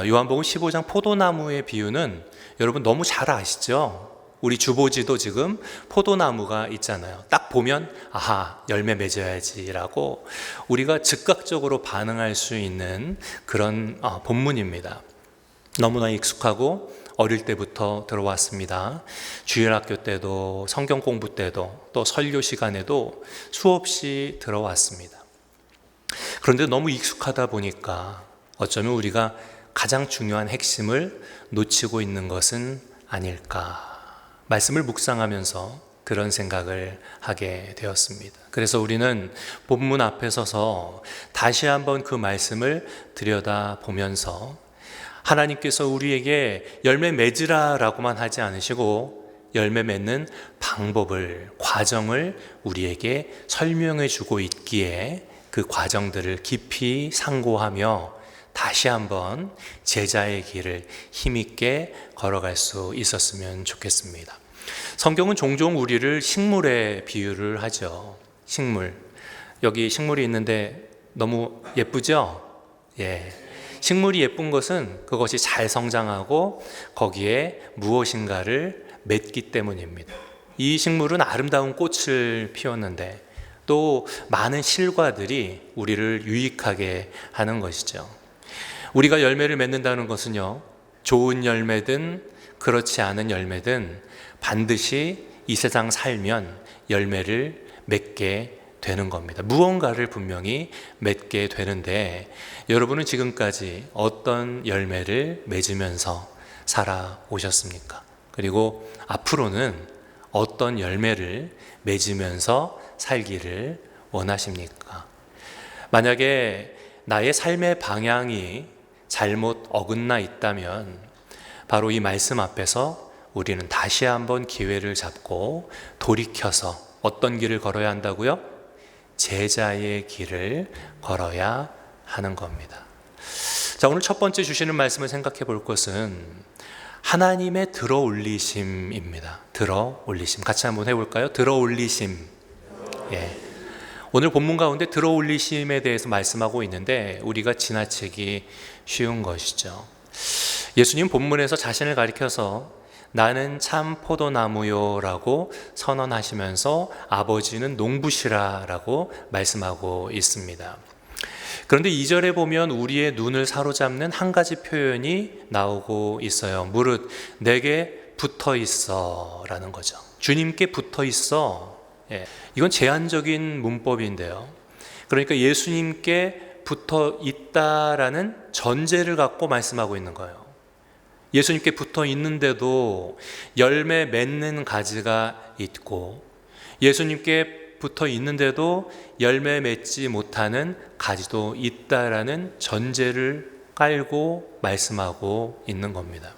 요한복음 15장 포도나무의 비유는 여러분 너무 잘 아시죠? 우리 주보지도 지금 포도나무가 있잖아요. 딱 보면 아하, 열매 맺어야지라고 우리가 즉각적으로 반응할 수 있는 그런 본문입니다. 너무나 익숙하고 어릴 때부터 들어왔습니다. 주일학교 때도 성경 공부 때도 또 설교 시간에도 수없이 들어왔습니다. 그런데 너무 익숙하다 보니까 어쩌면 우리가 가장 중요한 핵심을 놓치고 있는 것은 아닐까. 말씀을 묵상하면서 그런 생각을 하게 되었습니다. 그래서 우리는 본문 앞에 서서 다시 한번 그 말씀을 들여다보면서 하나님께서 우리에게 열매 맺으라라고만 하지 않으시고 열매 맺는 방법을, 과정을 우리에게 설명해 주고 있기에 그 과정들을 깊이 상고하며 다시 한번 제자의 길을 힘있게 걸어갈 수 있었으면 좋겠습니다. 성경은 종종 우리를 식물에 비유를 하죠. 식물. 여기 식물이 있는데 너무 예쁘죠? 예. 식물이 예쁜 것은 그것이 잘 성장하고 거기에 무엇인가를 맺기 때문입니다. 이 식물은 아름다운 꽃을 피웠는데 또 많은 실과들이 우리를 유익하게 하는 것이죠. 우리가 열매를 맺는다는 것은요, 좋은 열매든 그렇지 않은 열매든 반드시 이 세상 살면 열매를 맺게 되는 겁니다. 무언가를 분명히 맺게 되는데 여러분은 지금까지 어떤 열매를 맺으면서 살아오셨습니까? 그리고 앞으로는 어떤 열매를 맺으면서 살기를 원하십니까? 만약에 나의 삶의 방향이 잘못 어긋나 있다면 바로 이 말씀 앞에서 우리는 다시 한번 기회를 잡고 돌이켜서 어떤 길을 걸어야 한다고요? 제자의 길을 걸어야 하는 겁니다. 자, 오늘 첫 번째 주시는 말씀을 생각해 볼 것은 하나님의 들어올리심입니다. 들어올리심. 같이 한번 해볼까요? 들어올리심. 예. 오늘 본문 가운데 들어올리심에 대해서 말씀하고 있는데 우리가 지나치기 쉬운 것이죠. 예수님 본문에서 자신을 가리켜서 나는 참 포도나무요 라고 선언하시면서 아버지는 농부시라 라고 말씀하고 있습니다. 그런데 2절에 보면 우리의 눈을 사로잡는 한 가지 표현이 나오고 있어요. 무릇 내게 붙어 있어 라는 거죠. 주님께 붙어 있어. 예, 이건 제한적인 문법인데요. 그러니까 예수님께 붙어 있다라는 전제를 갖고 말씀하고 있는 거예요. 예수님께 붙어 있는데도 열매 맺는 가지가 있고 예수님께 붙어 있는데도 열매 맺지 못하는 가지도 있다라는 전제를 깔고 말씀하고 있는 겁니다.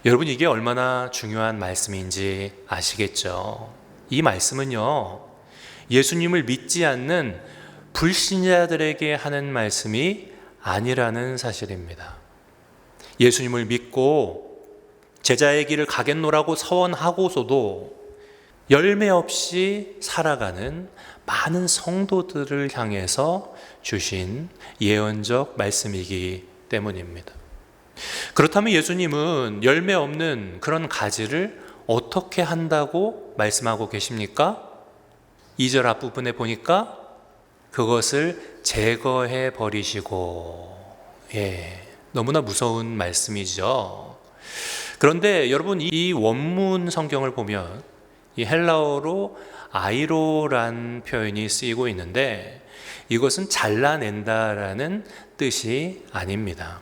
여러분, 이게 얼마나 중요한 말씀인지 아시겠죠? 이 말씀은요, 예수님을 믿지 않는 불신자들에게 하는 말씀이 아니라는 사실입니다. 예수님을 믿고 제자의 길을 가겠노라고 서원하고서도 열매 없이 살아가는 많은 성도들을 향해서 주신 예언적 말씀이기 때문입니다. 그렇다면 예수님은 열매 없는 그런 가지를 어떻게 한다고 말씀하고 계십니까? 2절 앞부분에 보니까 그것을 제거해 버리시고, 너무나 무서운 말씀이죠. 그런데 여러분, 이 원문 성경을 보면 이 헬라어로 아이로란 표현이 쓰이고 있는데 이것은 잘라낸다라는 뜻이 아닙니다.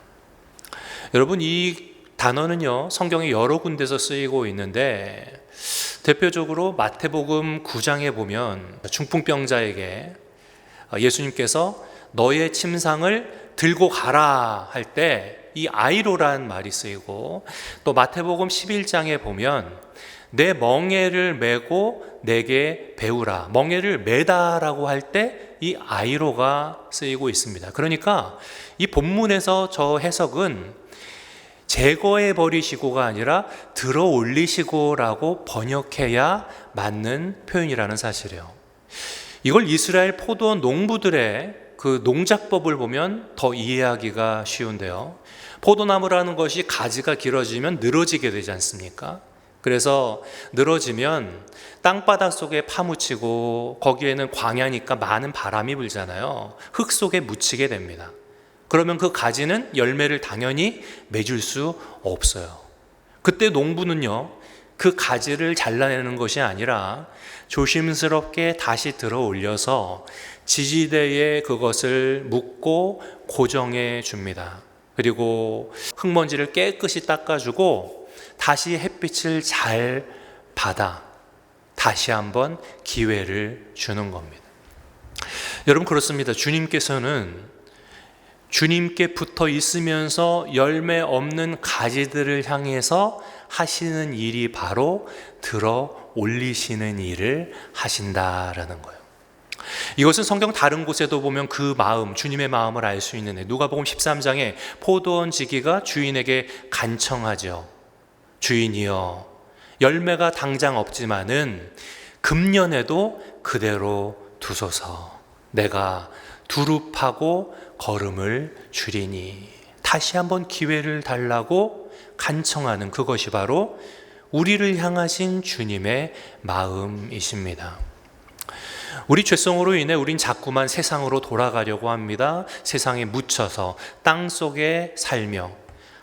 여러분, 이 단어는요, 성경에 여러 군데서 쓰이고 있는데 대표적으로 마태복음 9장에 보면 중풍병자에게 예수님께서 너의 침상을 들고 가라 할 때 이 아이로란 말이 쓰이고, 또 마태복음 11장에 보면 내 멍에를 메고 내게 배우라, 멍에를 메다라고 할 때 이 아이로가 쓰이고 있습니다. 그러니까 이 본문에서 저 해석은 제거해 버리시고가 아니라 들어 올리시고라고 번역해야 맞는 표현이라는 사실이에요. 이걸 이스라엘 포도 농부들의 그 농작법을 보면 더 이해하기가 쉬운데요. 포도나무라는 것이 가지가 길어지면 늘어지게 되지 않습니까? 그래서 늘어지면 땅바닥 속에 파묻히고 거기에는 광야니까 많은 바람이 불잖아요. 흙 속에 묻히게 됩니다. 그러면 그 가지는 열매를 당연히 맺을 수 없어요. 그때 농부는요, 그 가지를 잘라내는 것이 아니라 조심스럽게 다시 들어 올려서 지지대에 그것을 묶고 고정해 줍니다. 그리고 흙먼지를 깨끗이 닦아주고 다시 햇빛을 잘 받아 다시 한번 기회를 주는 겁니다. 여러분, 그렇습니다. 주님께서는 주님께 붙어 있으면서 열매 없는 가지들을 향해서 하시는 일이 바로 들어 올리시는 일을 하신다라는 거예요. 이것은 성경 다른 곳에도 보면 그 마음, 주님의 마음을 알 수 있는데, 누가복음 13장에 포도원 지기가 주인에게 간청하죠. 주인이여, 열매가 당장 없지만은 금년에도 그대로 두소서. 내가 두릅하고 걸음을 줄이니. 다시 한번 기회를 달라고 간청하는 그것이 바로 우리를 향하신 주님의 마음이십니다. 우리 죄성으로 인해 우린 자꾸만 세상으로 돌아가려고 합니다. 세상에 묻혀서 땅 속에 살며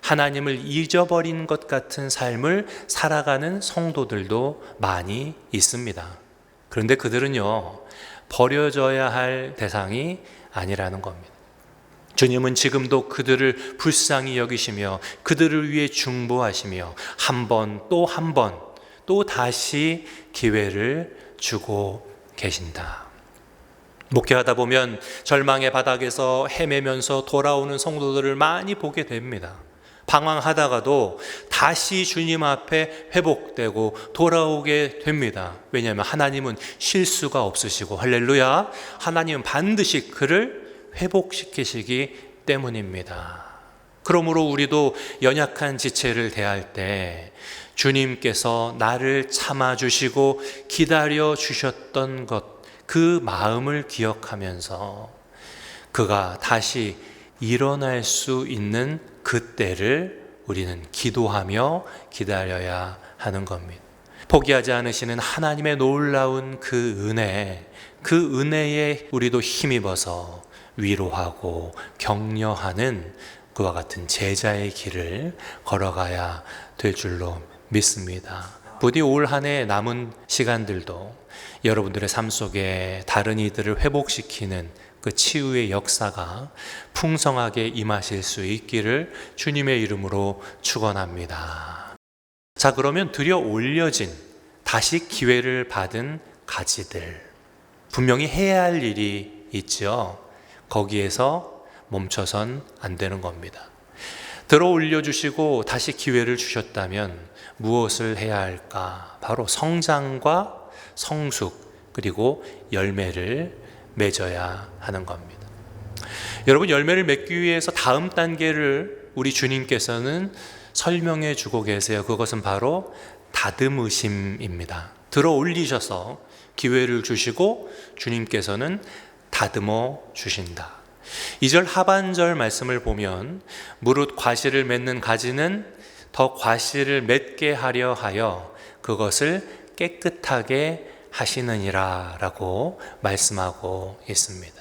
하나님을 잊어버린 것 같은 삶을 살아가는 성도들도 많이 있습니다. 그런데 그들은요, 버려져야 할 대상이 아니라는 겁니다. 주님은 지금도 그들을 불쌍히 여기시며 그들을 위해 중보하시며 한 번 또 다시 기회를 주고 계신다. 목회하다 보면 절망의 바닥에서 헤매면서 돌아오는 성도들을 많이 보게 됩니다. 방황하다가도 다시 주님 앞에 회복되고 돌아오게 됩니다. 왜냐하면 하나님은 실수가 없으시고, 할렐루야, 하나님은 반드시 그를 회복시키시기 때문입니다. 그러므로 우리도 연약한 지체를 대할 때 주님께서 나를 참아주시고 기다려 주셨던 것, 그 마음을 기억하면서 그가 다시 일어날 수 있는 그때를 우리는 기도하며 기다려야 하는 겁니다. 포기하지 않으시는 하나님의 놀라운 그 은혜에 우리도 힘입어서 위로하고 격려하는 그와 같은 제자의 길을 걸어가야 될 줄로 믿습니다. 부디 올 한 해 남은 시간들도 여러분들의 삶 속에 다른 이들을 회복시키는 그 치유의 역사가 풍성하게 임하실 수 있기를 주님의 이름으로 축원합니다. 자, 그러면 들여 올려진, 다시 기회를 받은 가지들, 분명히 해야 할 일이 있죠. 거기에서 멈춰선 안 되는 겁니다. 들어 올려주시고 다시 기회를 주셨다면 무엇을 해야 할까? 바로 성장과 성숙, 그리고 열매를 맺어야 하는 겁니다. 여러분, 열매를 맺기 위해서 다음 단계를 우리 주님께서는 설명해 주고 계세요. 그것은 바로 다듬으심입니다. 들어 올리셔서 기회를 주시고 주님께서는 다듬어 주신다. 2절 하반절 말씀을 보면 무릇 과실을 맺는 가지는 더 과실을 맺게 하려 하여 그것을 깨끗하게 하시느니라 라고 말씀하고 있습니다.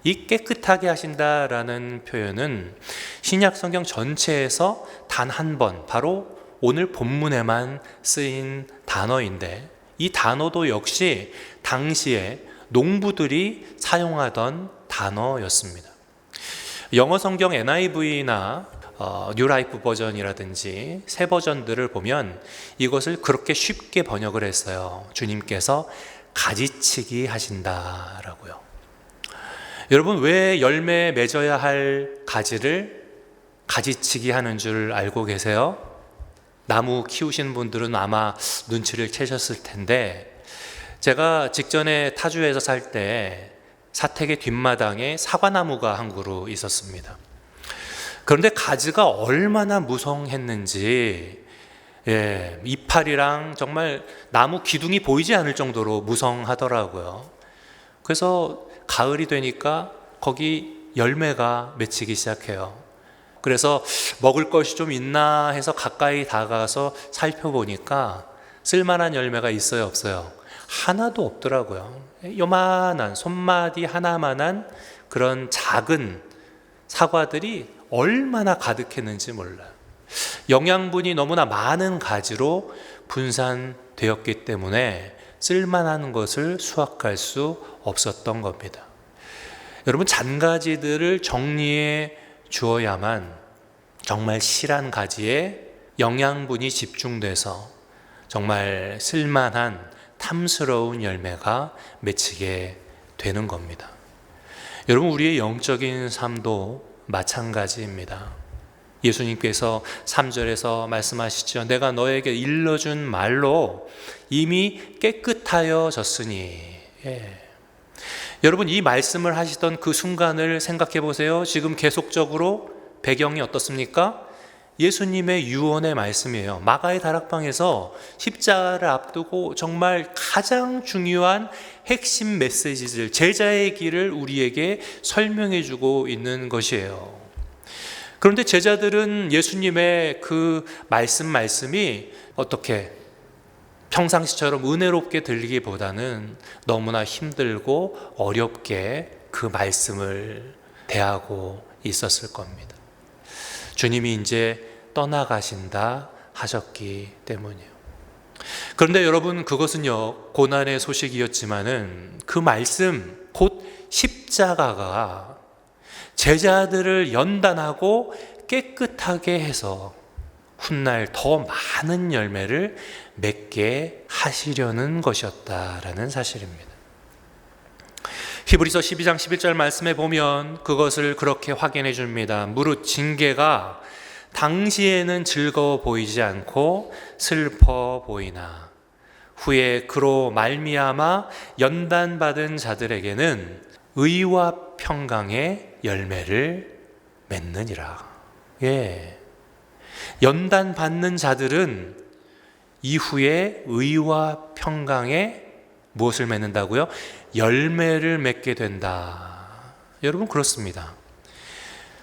이 깨끗하게 하신다라는 표현은 신약 성경 전체에서 단 한 번, 바로 오늘 본문에만 쓰인 단어인데, 이 단어도 역시 당시에 농부들이 사용하던 단어였습니다. 영어 성경 NIV나 뉴라이프 버전이라든지 새 버전들을 보면 이것을 그렇게 쉽게 번역을 했어요. 주님께서 가지치기 하신다라고요. 여러분, 왜 열매 맺어야 할 가지를 가지치기 하는 줄 알고 계세요? 나무 키우시는 분들은 아마 눈치를 채셨을 텐데, 제가 직전에 타주에서 살 때 사택의 뒷마당에 사과나무가 한 그루 있었습니다. 그런데 가지가 얼마나 무성했는지, 이파리랑 정말 나무 기둥이 보이지 않을 정도로 무성하더라고요. 그래서 가을이 되니까 거기 열매가 맺히기 시작해요. 그래서 먹을 것이 좀 있나 해서 가까이 다가가서 살펴보니까 쓸만한 열매가 있어요, 없어요? 하나도 없더라고요. 요만한 손마디 하나만한 그런 작은 사과들이 얼마나 가득했는지 몰라요. 영양분이 너무나 많은 가지로 분산되었기 때문에 쓸만한 것을 수확할 수 없었던 겁니다. 여러분, 잔가지들을 정리해 주어야만 정말 실한 가지에 영양분이 집중돼서 정말 쓸만한 탐스러운 열매가 맺히게 되는 겁니다. 여러분, 우리의 영적인 삶도 마찬가지입니다. 예수님께서 3절에서 말씀하시죠. 내가 너에게 일러준 말로 이미 깨끗하여졌으니. 여러분, 이 말씀을 하시던 그 순간을 생각해 보세요. 지금 계속적으로 배경이 어떻습니까? 예수님의 유언의 말씀이에요. 마가의 다락방에서 십자가를 앞두고 정말 가장 중요한 핵심 메시지들, 제자의 길을 우리에게 설명해 주고 있는 것이에요. 그런데 제자들은 예수님의 그 말씀이 어떻게 평상시처럼 은혜롭게 들리기보다는 너무나 힘들고 어렵게 그 말씀을 대하고 있었을 겁니다. 주님이 이제 떠나가신다 하셨기 때문이에요. 그런데 여러분, 그것은요, 고난의 소식이었지만은 그 말씀, 곧 십자가가 제자들을 연단하고 깨끗하게 해서 훗날 더 많은 열매를 맺게 하시려는 것이었다라는 사실입니다. 히브리서 12장 11절 말씀에 보면 그것을 그렇게 확인해 줍니다. 무릇 징계가 당시에는 즐거워 보이지 않고 슬퍼 보이나 후에 그로 말미암아 연단받은 자들에게는 의와 평강의 열매를 맺느니라. 연단받는 자들은 이후에 의와 평강의 무엇을 맺는다고요? 열매를 맺게 된다. 여러분, 그렇습니다.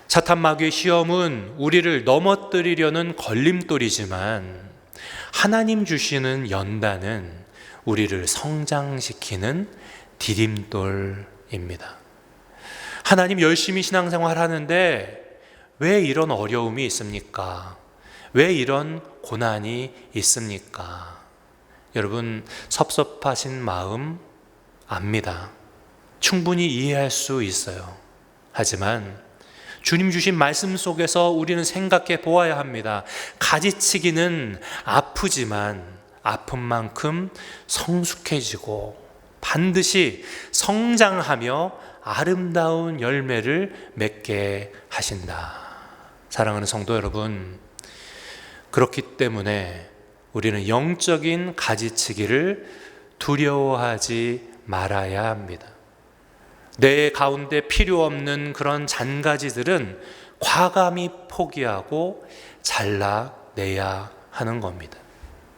사탄 마귀의 시험은 우리를 넘어뜨리려는 걸림돌이지만 하나님 주시는 연단은 우리를 성장시키는 디딤돌입니다. 하나님 열심히 신앙생활 하는데 왜 이런 어려움이 있습니까? 왜 이런 고난이 있습니까? 여러분, 섭섭하신 마음 압니다. 충분히 이해할 수 있어요. 하지만 주님 주신 말씀 속에서 우리는 생각해 보아야 합니다. 가지치기는 아프지만 아픈 만큼 성숙해지고 반드시 성장하며 아름다운 열매를 맺게 하신다. 사랑하는 성도 여러분, 그렇기 때문에 우리는 영적인 가지치기를 두려워하지 말아야 합니다. 내 가운데 필요 없는 그런 잔가지들은 과감히 포기하고 잘라내야 하는 겁니다.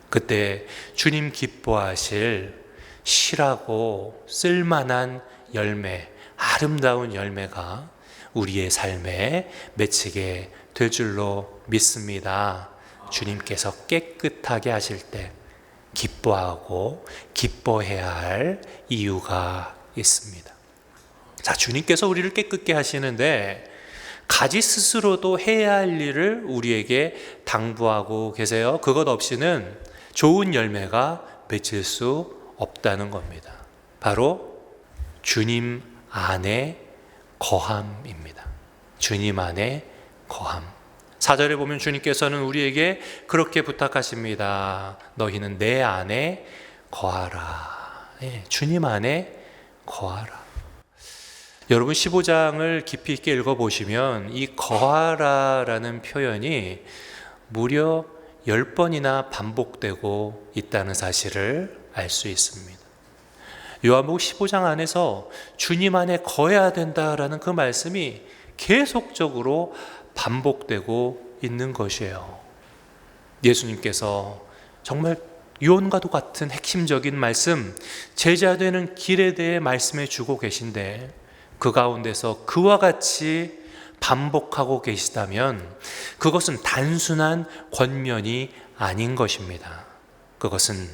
그때 주님 기뻐하실 실하고 쓸만한 열매, 아름다운 열매가 우리의 삶에 맺히게 될 줄로 믿습니다. 주님께서 깨끗하게 하실 때 기뻐하고 기뻐해야 할 이유가 있습니다. 자, 주님께서 우리를 깨끗게 하시는데 가지 스스로도 해야 할 일을 우리에게 당부하고 계세요. 그것 없이는 좋은 열매가 맺힐 수 없다는 겁니다. 바로 주님 안에 거함입니다. 주님 안에 거함. 4절에 보면 주님께서는 우리에게 그렇게 부탁하십니다. 너희는 내 안에 거하라. 주님 안에 거하라. 여러분, 15장을 깊이 있게 읽어보시면 이 거하라라는 표현이 무려 10번이나 반복되고 있다는 사실을 알 수 있습니다. 요한복음 15장 안에서 주님 안에 거해야 된다라는 그 말씀이 계속적으로 반복되고 있는 것이에요. 예수님께서 정말 유언과도 같은 핵심적인 말씀, 제자 되는 길에 대해 말씀해 주고 계신데 그 가운데서 그와 같이 반복하고 계시다면 그것은 단순한 권면이 아닌 것입니다. 그것은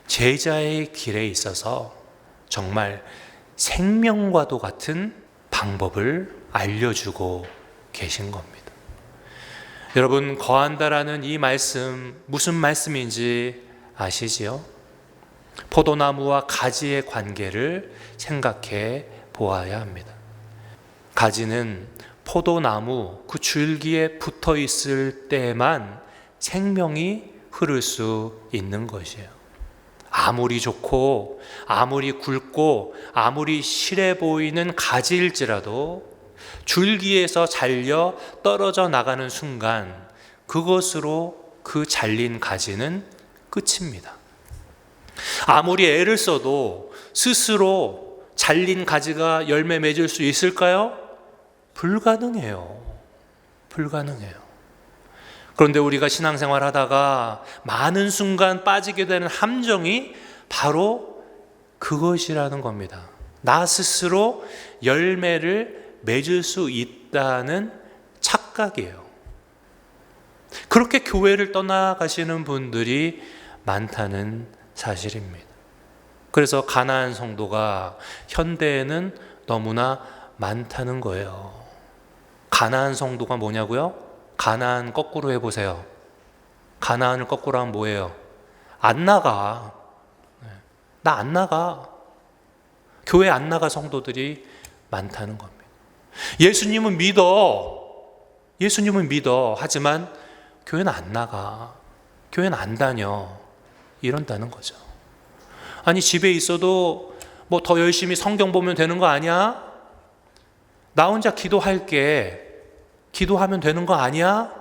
제자의 길에 있어서 정말 생명과도 같은 방법을 알려주고 계신 겁니다. 여러분, 거한다라는 이 말씀 무슨 말씀인지 아시지요? 포도나무와 가지의 관계를 생각해 보아야 합니다. 가지는 포도나무 그 줄기에 붙어 있을 때만 생명이 흐를 수 있는 것이에요. 아무리 좋고 아무리 굵고 아무리 실해 보이는 가지일지라도 줄기에서 잘려 떨어져 나가는 순간 그것으로 그 잘린 가지는 끝입니다. 아무리 애를 써도 스스로 잘린 가지가 열매 맺을 수 있을까요? 불가능해요. 불가능해요. 그런데 우리가 신앙생활 하다가 많은 순간 빠지게 되는 함정이 바로 그것이라는 겁니다. 나 스스로 열매를 맺을 수 있다는 착각이에요. 그렇게 교회를 떠나가시는 분들이 많다는 사실입니다. 그래서 가나안 성도가 현대에는 너무나 많다는 거예요. 가나안 성도가 뭐냐고요? 가나안 거꾸로 해보세요. 가나안을 거꾸로 하면 뭐예요? 안 나가. 나 안 나가. 교회 안 나가 성도들이 많다는 겁니다. 예수님은 믿어. 예수님은 믿어. 하지만 교회는 안 나가. 교회는 안 다녀. 이런다는 거죠. 아니, 집에 있어도 뭐 더 열심히 성경 보면 되는 거 아니야? 나 혼자 기도할게. 기도하면 되는 거 아니야?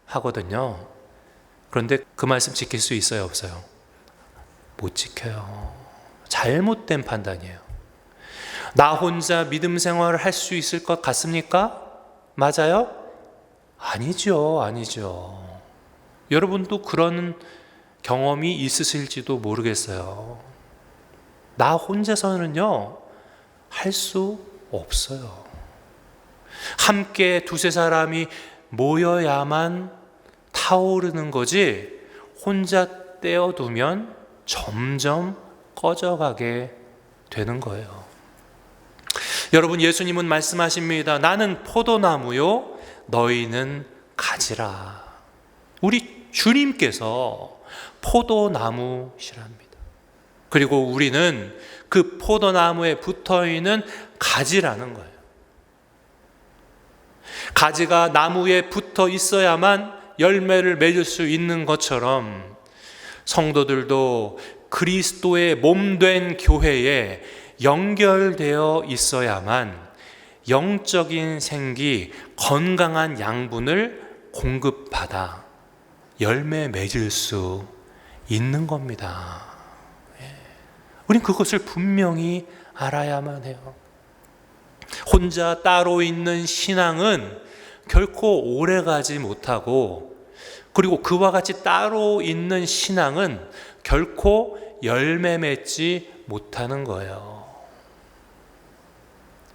하거든요. 그런데 그 말씀 지킬 수 있어요, 없어요? 못 지켜요. 잘못된 판단이에요. 나 혼자 믿음 생활을 할 수 있을 것 같습니까? 맞아요? 아니죠, 아니죠. 여러분도 그런 경험이 있으실지도 모르겠어요. 나 혼자서는요, 할 수 없어요. 함께 두세 사람이 모여야만 타오르는 거지, 혼자 떼어두면 점점 꺼져가게 되는 거예요. 여러분, 예수님은 말씀하십니다. 나는 포도나무요, 너희는 가지라. 우리 주님께서 포도나무시랍니다. 그리고 우리는 그 포도나무에 붙어있는 가지라는 거예요. 가지가 나무에 붙어 있어야만 열매를 맺을 수 있는 것처럼 성도들도 그리스도의 몸된 교회에 연결되어 있어야만 영적인 생기, 건강한 양분을 공급받아 열매 맺을 수 있는 겁니다. 우린 그것을 분명히 알아야만 해요. 혼자 따로 있는 신앙은 결코 오래가지 못하고, 그리고 그와 같이 따로 있는 신앙은 결코 열매 맺지 못하는 거예요.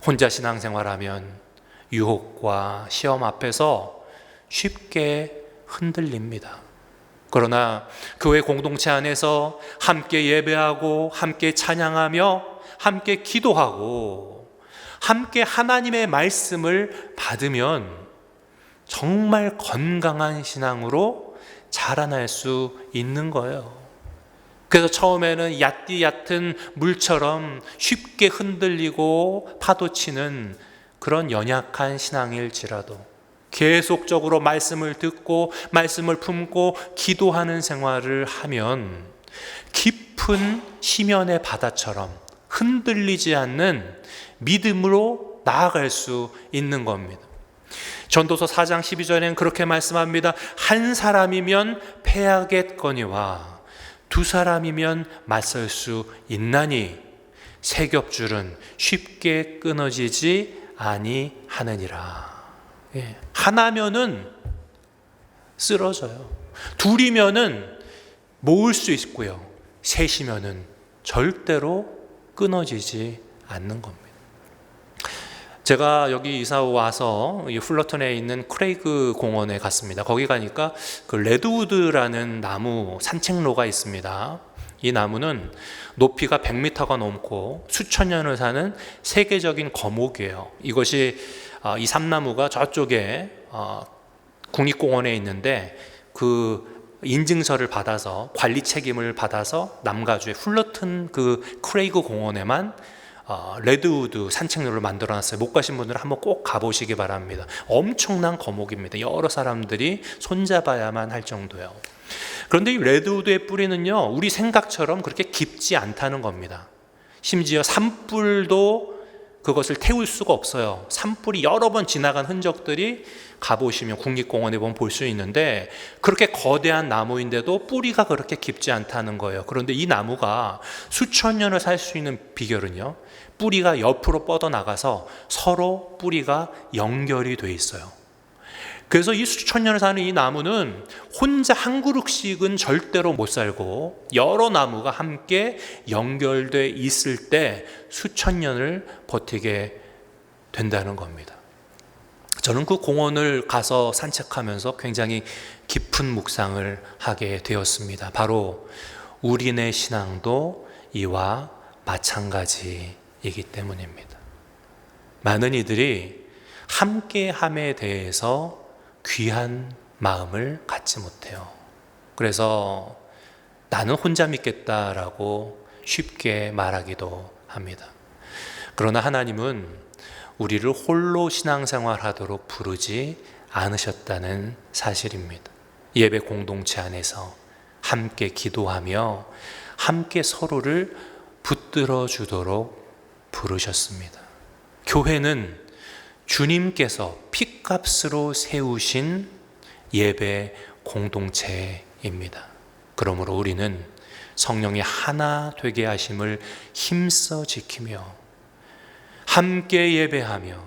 혼자 신앙생활하면 유혹과 시험 앞에서 쉽게 흔들립니다. 그러나 교회 공동체 안에서 함께 예배하고 함께 찬양하며 함께 기도하고 함께 하나님의 말씀을 받으면 정말 건강한 신앙으로 자라날 수 있는 거예요. 그래서 처음에는 얕은 물처럼 쉽게 흔들리고 파도치는 그런 연약한 신앙일지라도 계속적으로 말씀을 듣고 말씀을 품고 기도하는 생활을 하면 깊은 시면의 바다처럼 흔들리지 않는 믿음으로 나아갈 수 있는 겁니다. 전도서 4장 12절에는 그렇게 말씀합니다. 한 사람이면 패하겠거니와 두 사람이면 맞설 수 있나니 세 겹줄은 쉽게 끊어지지 아니하느니라. 하나면은 쓰러져요. 둘이면은 모을 수 있고요. 셋이면은 절대로 끊어지지 않는 겁니다. 제가 여기 이사 와서 이 풀러턴에 있는 크레이그 공원에 갔습니다. 거기 가니까 그 레드우드라는 나무 산책로가 있습니다. 이 나무는 높이가 100m가 넘고 수천 년을 사는 세계적인 거목이에요. 이것이 이 삼나무가 저쪽에 국립공원에 있는데 그 인증서를 받아서 관리 책임을 받아서 남가주의 풀러튼 그 크레이그 공원에만 레드우드 산책로를 만들어놨어요. 못 가신 분들은 한번 꼭 가보시기 바랍니다. 엄청난 거목입니다. 여러 사람들이 손잡아야만 할 정도요. 그런데 이 레드우드의 뿌리는요, 우리 생각처럼 그렇게 깊지 않다는 겁니다. 심지어 산불도 그것을 태울 수가 없어요. 산불이 여러 번 지나간 흔적들이 가보시면 국립공원에 보면 볼 수 있는데, 그렇게 거대한 나무인데도 뿌리가 그렇게 깊지 않다는 거예요. 그런데 이 나무가 수천 년을 살 수 있는 비결은요, 뿌리가 옆으로 뻗어나가서 서로 뿌리가 연결이 돼 있어요. 그래서 이 수천 년을 사는 이 나무는 혼자 한 그룹씩은 절대로 못 살고 여러 나무가 함께 연결돼 있을 때 수천 년을 버티게 된다는 겁니다. 저는 그 공원을 가서 산책하면서 굉장히 깊은 묵상을 하게 되었습니다. 바로 우리네 신앙도 이와 마찬가지이기 때문입니다. 많은 이들이 함께함에 대해서 귀한 마음을 갖지 못해요. 그래서 나는 혼자 믿겠다라고 쉽게 말하기도 합니다. 그러나 하나님은 우리를 홀로 신앙생활하도록 부르지 않으셨다는 사실입니다. 예배 공동체 안에서 함께 기도하며 함께 서로를 붙들어 주도록 부르셨습니다. 교회는 주님께서 핏값으로 세우신 예배 공동체입니다. 그러므로 우리는 성령의 하나 되게 하심을 힘써 지키며 함께 예배하며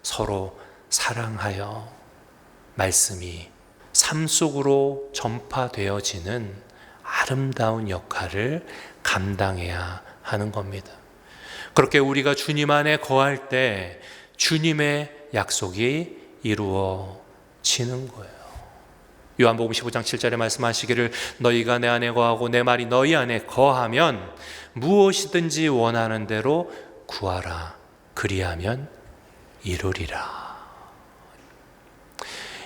서로 사랑하여 말씀이 삶 속으로 전파되어지는 아름다운 역할을 감당해야 하는 겁니다. 그렇게 우리가 주님 안에 거할 때 주님의 약속이 이루어지는 거예요. 요한복음 15장 7절에 말씀하시기를 너희가 내 안에 거하고 내 말이 너희 안에 거하면 무엇이든지 원하는 대로 구하라. 그리하면 이루리라.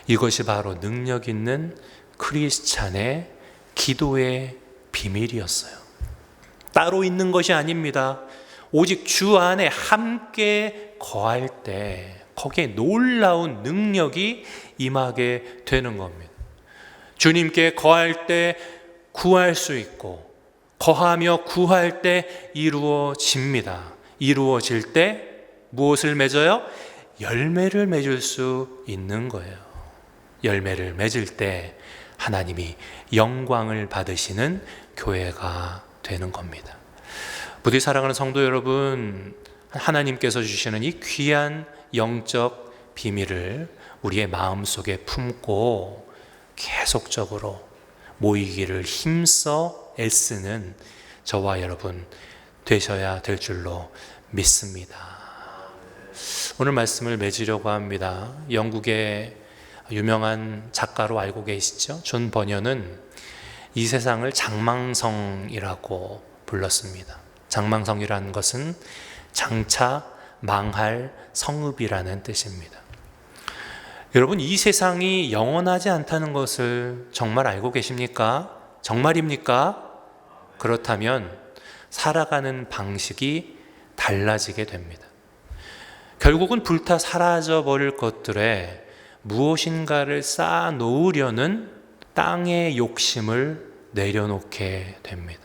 이것이 바로 능력 있는 크리스찬의 기도의 비밀이었어요. 따로 있는 것이 아닙니다. 오직 주 안에 함께 거할 때 거기에 놀라운 능력이 임하게 되는 겁니다. 주님께 거할 때 구할 수 있고 거하며 구할 때 이루어집니다. 이루어질 때 무엇을 맺어요? 열매를 맺을 수 있는 거예요. 열매를 맺을 때 하나님이 영광을 받으시는 교회가 되는 겁니다. 부디 사랑하는 성도 여러분, 하나님께서 주시는 이 귀한 영적 비밀을 우리의 마음속에 품고 계속적으로 모이기를 힘써 애쓰는 저와 여러분 되셔야 될 줄로 믿습니다. 오늘 말씀을 맺으려고 합니다. 영국의 유명한 작가로 알고 계시죠? 존 버녀는 이 세상을 장망성이라고 불렀습니다. 장망성이라는 것은 장차 망할 성읍이라는 뜻입니다. 여러분, 이 세상이 영원하지 않다는 것을 정말 알고 계십니까? 정말입니까? 그렇다면 살아가는 방식이 달라지게 됩니다. 결국은 불타 사라져 버릴 것들에 무엇인가를 쌓아 놓으려는 땅의 욕심을 내려놓게 됩니다.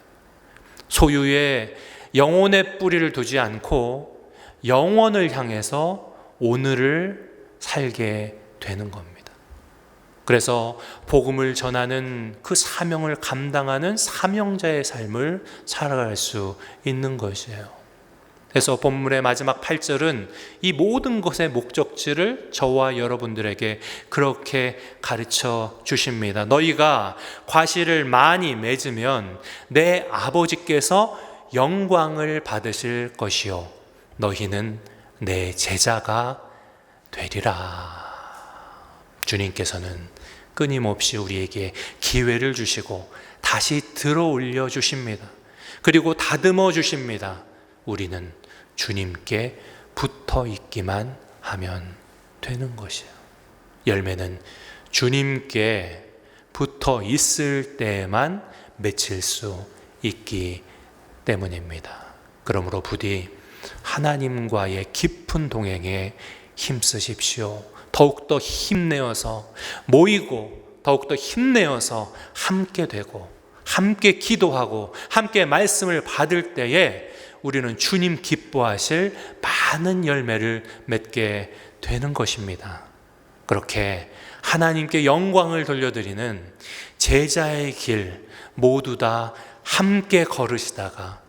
소유의 영혼의 뿌리를 두지 않고 영원을 향해서 오늘을 살게 되는 겁니다. 그래서 복음을 전하는 그 사명을 감당하는 사명자의 삶을 살아갈 수 있는 것이에요. 그래서 본문의 마지막 8절은 이 모든 것의 목적지를 저와 여러분들에게 그렇게 가르쳐 주십니다. 너희가 과실을 많이 맺으면 내 아버지께서 영광을 받으실 것이요 너희는 내 제자가 되리라. 주님께서는 끊임없이 우리에게 기회를 주시고 다시 들어올려 주십니다. 그리고 다듬어 주십니다. 우리는 주님께 붙어 있기만 하면 되는 것이에요. 열매는 주님께 붙어 있을 때에만 맺힐 수 있기 때문입니다. 그러므로 부디 하나님과의 깊은 동행에 힘쓰십시오. 더욱더 힘내어서 모이고 더욱더 힘내어서 함께 되고 함께 기도하고 함께 말씀을 받을 때에 우리는 주님 기뻐하실 많은 열매를 맺게 되는 것입니다. 그렇게 하나님께 영광을 돌려드리는 제자의 길 모두 다 함께 걸으시다가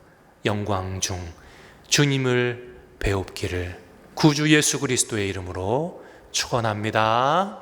영광 중 주님을 배웁기를 구주 예수 그리스도의 이름으로 축원합니다.